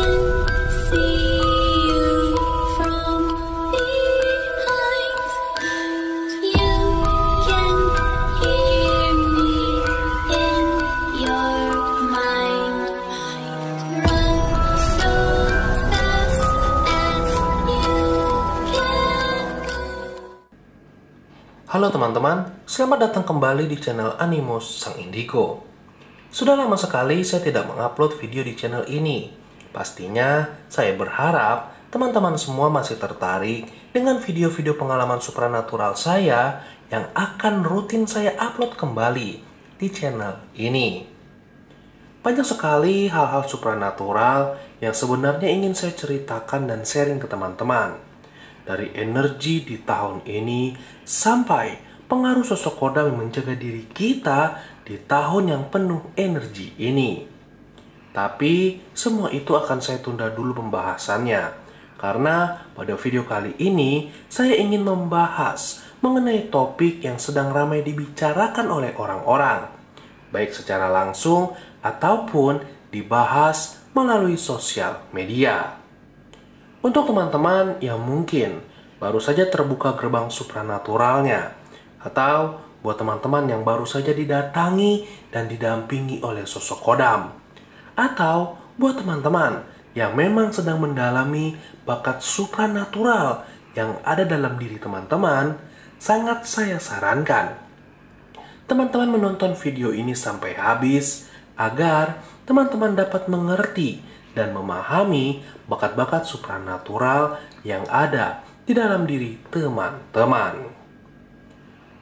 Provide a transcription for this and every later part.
Halo teman-teman, selamat datang kembali di channel Animus Sang Indigo. Sudah lama sekali saya tidak mengupload video di channel ini. Pastinya saya berharap teman-teman semua masih tertarik dengan video-video pengalaman supranatural saya yang akan rutin saya upload kembali di channel ini. Banyak sekali hal-hal supranatural yang sebenarnya ingin saya ceritakan dan sharing ke teman-teman. Dari energi di tahun ini sampai pengaruh sosok kodam yang menjaga diri kita di tahun yang penuh energi ini. Tapi semua itu akan saya tunda dulu pembahasannya, karena pada video kali ini saya ingin membahas mengenai topik yang sedang ramai dibicarakan oleh orang-orang, baik secara langsung ataupun dibahas melalui sosial media. Untuk teman-teman yang mungkin baru saja terbuka gerbang supranaturalnya, atau buat teman-teman yang baru saja didatangi dan didampingi oleh sosok kodam, atau buat teman-teman yang memang sedang mendalami bakat supranatural yang ada dalam diri teman-teman, sangat saya sarankan teman-teman menonton video ini sampai habis agar teman-teman dapat mengerti dan memahami bakat-bakat supranatural yang ada di dalam diri teman-teman.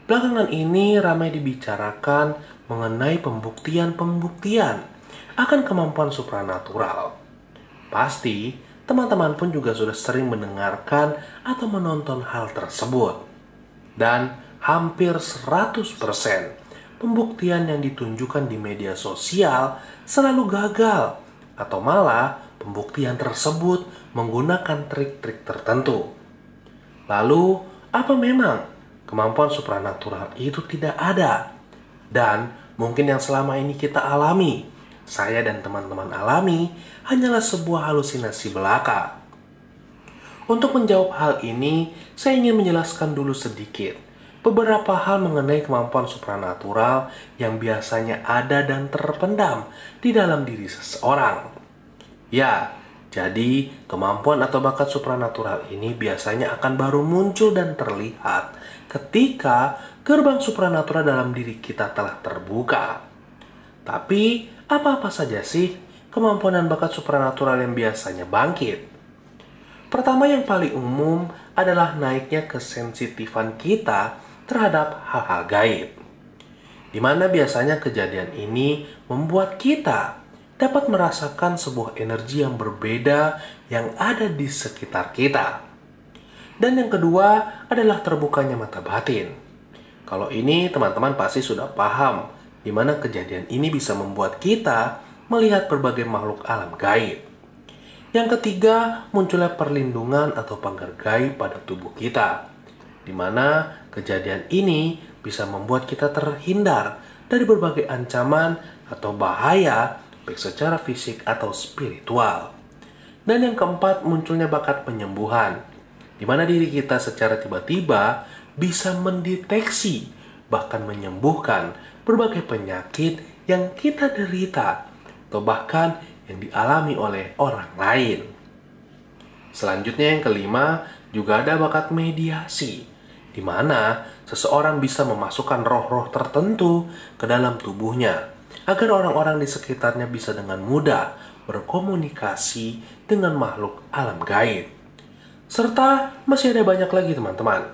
Belakangan ini ramai dibicarakan mengenai pembuktian-pembuktian akan kemampuan supranatural. Pasti teman-teman pun juga sudah sering mendengarkan atau menonton hal tersebut. Dan hampir 100% pembuktian yang ditunjukkan di media sosial selalu gagal, atau malah pembuktian tersebut menggunakan trik-trik tertentu. Lalu, apa memang kemampuan supranatural itu tidak ada? Dan mungkin yang selama ini kita alami, saya dan teman-teman alami, hanyalah sebuah halusinasi belaka. Untuk menjawab hal ini, saya ingin menjelaskan dulu sedikit beberapa hal mengenai kemampuan supranatural yang biasanya ada dan terpendam di dalam diri seseorang. Ya, jadi kemampuan atau bakat supranatural ini biasanya akan baru muncul dan terlihat ketika gerbang supranatural dalam diri kita telah terbuka. Tapi, apa-apa saja sih kemampuan dan bakat supranatural yang biasanya bangkit? Pertama, yang paling umum adalah naiknya kesensitifan kita terhadap hal-hal gaib, di mana biasanya kejadian ini membuat kita dapat merasakan sebuah energi yang berbeda yang ada di sekitar kita. Dan yang kedua adalah terbukanya mata batin. Kalau ini teman-teman pasti sudah paham, di mana kejadian ini bisa membuat kita melihat berbagai makhluk alam gaib. Yang ketiga, munculnya perlindungan atau pagar gaib pada tubuh kita, di mana kejadian ini bisa membuat kita terhindar dari berbagai ancaman atau bahaya, baik secara fisik atau spiritual. Dan yang keempat, munculnya bakat penyembuhan, di mana diri kita secara tiba-tiba bisa mendeteksi, bahkan menyembuhkan berbagai penyakit yang kita derita, atau bahkan yang dialami oleh orang lain. Selanjutnya yang kelima, juga ada bakat mediasi, di mana seseorang bisa memasukkan roh-roh tertentu ke dalam tubuhnya, agar orang-orang di sekitarnya bisa dengan mudah berkomunikasi dengan makhluk alam gaib. Serta masih ada banyak lagi teman-teman,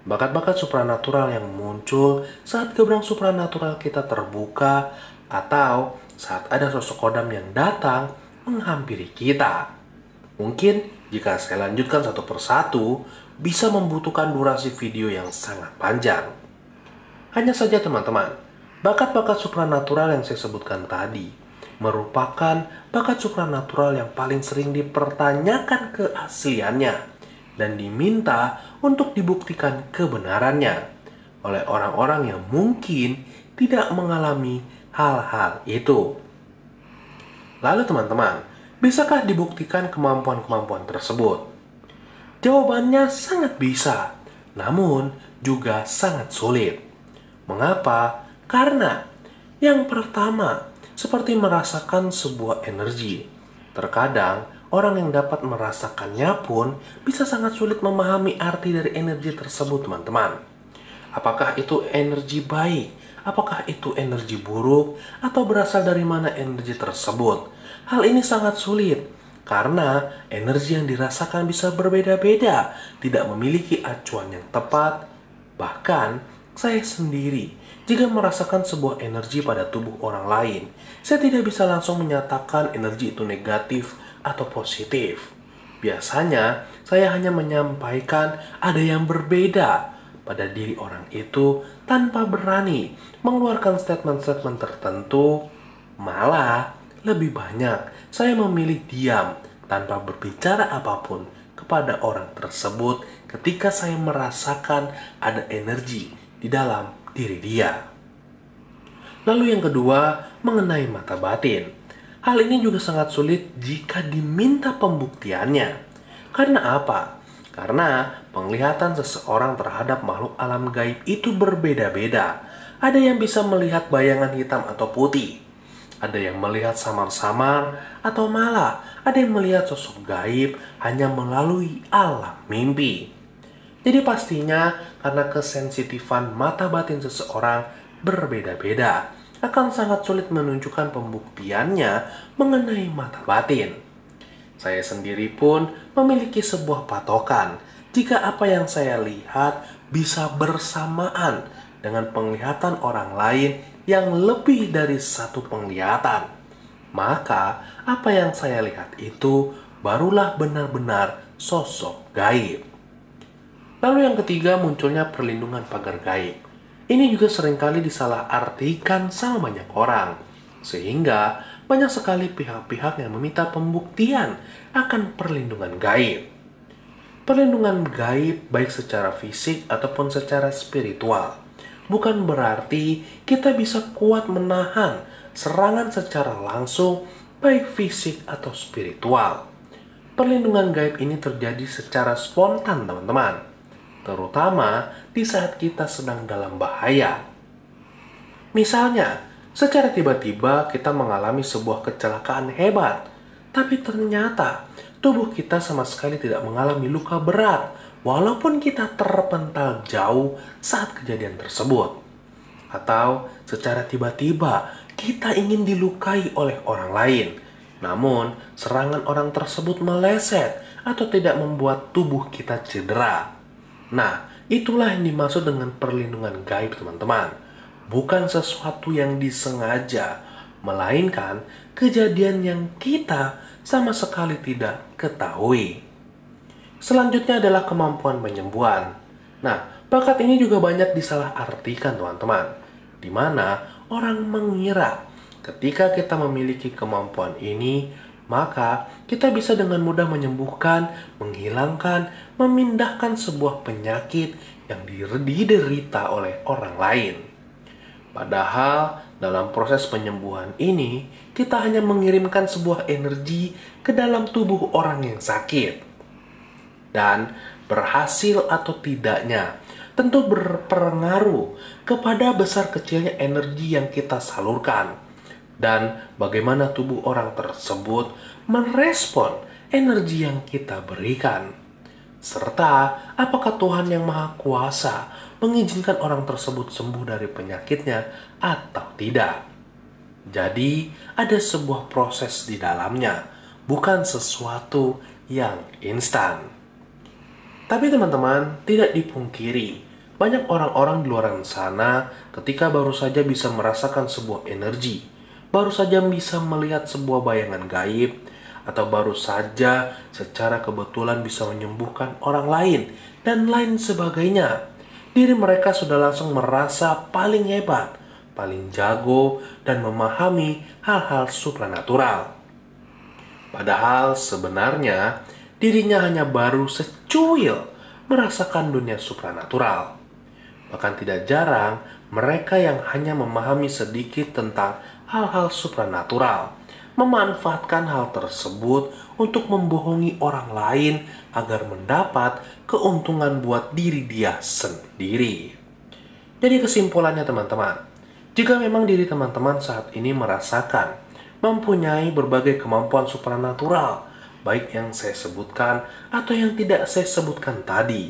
bakat-bakat supranatural yang muncul saat gerbang supranatural kita terbuka, atau saat ada sosok kodam yang datang menghampiri kita. Mungkin jika saya lanjutkan satu persatu, bisa membutuhkan durasi video yang sangat panjang. Hanya saja teman-teman, bakat-bakat supranatural yang saya sebutkan tadi merupakan bakat supranatural yang paling sering dipertanyakan keasliannya dan diminta untuk dibuktikan kebenarannya oleh orang-orang yang mungkin tidak mengalami hal-hal itu. Lalu teman-teman, Bisakah dibuktikan kemampuan-kemampuan tersebut? Jawabannya sangat bisa, namun juga sangat sulit. Mengapa? Karena yang pertama, seperti merasakan sebuah energi. Terkadang, orang yang dapat merasakannya pun bisa sangat sulit memahami arti dari energi tersebut, teman-teman. Apakah itu energi baik? Apakah itu energi buruk? Atau berasal dari mana energi tersebut? Hal ini sangat sulit karena energi yang dirasakan bisa berbeda-beda, tidak memiliki acuan yang tepat. Bahkan, saya sendiri, jika merasakan sebuah energi pada tubuh orang lain, saya tidak bisa langsung menyatakan energi itu negatif atau positif. Biasanya, saya hanya menyampaikan ada yang berbeda pada diri orang itu tanpa berani mengeluarkan statement-statement tertentu. Malah, lebih banyak saya memilih diam tanpa berbicara apapun kepada orang tersebut ketika saya merasakan ada energi di dalam diri dia. Lalu yang kedua, mengenai mata batin. Hal ini juga sangat sulit jika diminta pembuktiannya. Karena apa? Karena penglihatan seseorang terhadap makhluk alam gaib itu berbeda-beda. Ada yang bisa melihat bayangan hitam atau putih. Ada yang melihat samar-samar, atau malah ada yang melihat sosok gaib hanya melalui alam mimpi. Jadi pastinya karena kesensitifan mata batin seseorang berbeda-beda, akan sangat sulit menunjukkan pembuktiannya mengenai mata batin. Saya sendiri pun memiliki sebuah patokan jika apa yang saya lihat bisa bersamaan dengan penglihatan orang lain yang lebih dari satu penglihatan. Maka apa yang saya lihat itu barulah benar-benar sosok gaib. Lalu yang ketiga, munculnya perlindungan pagar gaib. Ini juga seringkali disalahartikan sama banyak orang, sehingga banyak sekali pihak-pihak yang meminta pembuktian akan perlindungan gaib. Perlindungan gaib baik secara fisik ataupun secara spiritual bukan berarti kita bisa kuat menahan serangan secara langsung baik fisik atau spiritual. Perlindungan gaib ini terjadi secara spontan, teman-teman, terutama di saat kita sedang dalam bahaya. Misalnya, secara tiba-tiba kita mengalami sebuah kecelakaan hebat, tapi ternyata tubuh kita sama sekali tidak mengalami luka berat, walaupun kita terpental jauh saat kejadian tersebut. Atau secara tiba-tiba kita ingin dilukai oleh orang lain, namun serangan orang tersebut meleset atau tidak membuat tubuh kita cedera. Nah, itulah yang dimaksud dengan perlindungan gaib, teman-teman. Bukan sesuatu yang disengaja, melainkan kejadian yang kita sama sekali tidak ketahui. Selanjutnya adalah kemampuan penyembuhan. Nah, bakat ini juga banyak disalahartikan, teman-teman, di mana orang mengira ketika kita memiliki kemampuan ini, maka kita bisa dengan mudah menyembuhkan, menghilangkan, memindahkan sebuah penyakit yang diderita oleh orang lain. Padahal dalam proses penyembuhan ini, kita hanya mengirimkan sebuah energi ke dalam tubuh orang yang sakit. Dan berhasil atau tidaknya tentu berpengaruh kepada besar kecilnya energi yang kita salurkan dan bagaimana tubuh orang tersebut merespon energi yang kita berikan, serta apakah Tuhan yang Maha Kuasa mengizinkan orang tersebut sembuh dari penyakitnya atau tidak. Jadi ada sebuah proses di dalamnya, bukan sesuatu yang instan. Tapi teman-teman, tidak dipungkiri, banyak orang-orang di luar sana ketika baru saja bisa merasakan sebuah energi, baru saja bisa melihat sebuah bayangan gaib, atau baru saja secara kebetulan bisa menyembuhkan orang lain, dan lain sebagainya. Diri mereka sudah langsung merasa paling hebat, paling jago, dan memahami hal-hal supranatural. Padahal sebenarnya dirinya hanya baru secuil merasakan dunia supranatural. Bahkan tidak jarang mereka yang hanya memahami sedikit tentang hal-hal supranatural memanfaatkan hal tersebut untuk membohongi orang lain agar mendapat keuntungan buat diri dia sendiri. Jadi kesimpulannya teman-teman, jika memang diri teman-teman saat ini merasakan mempunyai berbagai kemampuan supranatural, baik yang saya sebutkan atau yang tidak saya sebutkan tadi,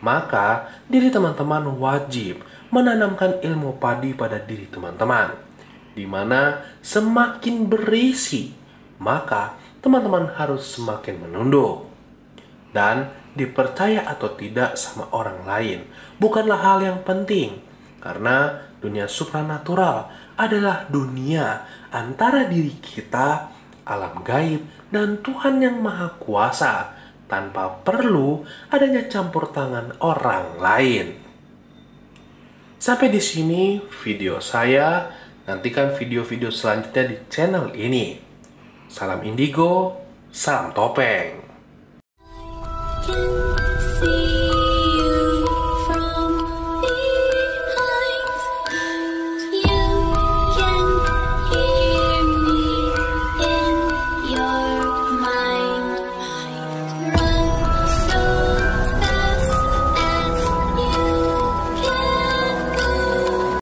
maka diri teman-teman wajib menanamkan ilmu padi pada diri teman-teman, di mana semakin berisi, maka teman-teman harus semakin menunduk. Dan dipercaya atau tidak sama orang lain bukanlah hal yang penting, karena dunia supranatural adalah dunia antara diri kita, alam gaib, dan Tuhan yang Maha Kuasa, tanpa perlu adanya campur tangan orang lain. Sampai di sini video saya. Nantikan video-video selanjutnya di channel ini. Salam indigo, salam topeng.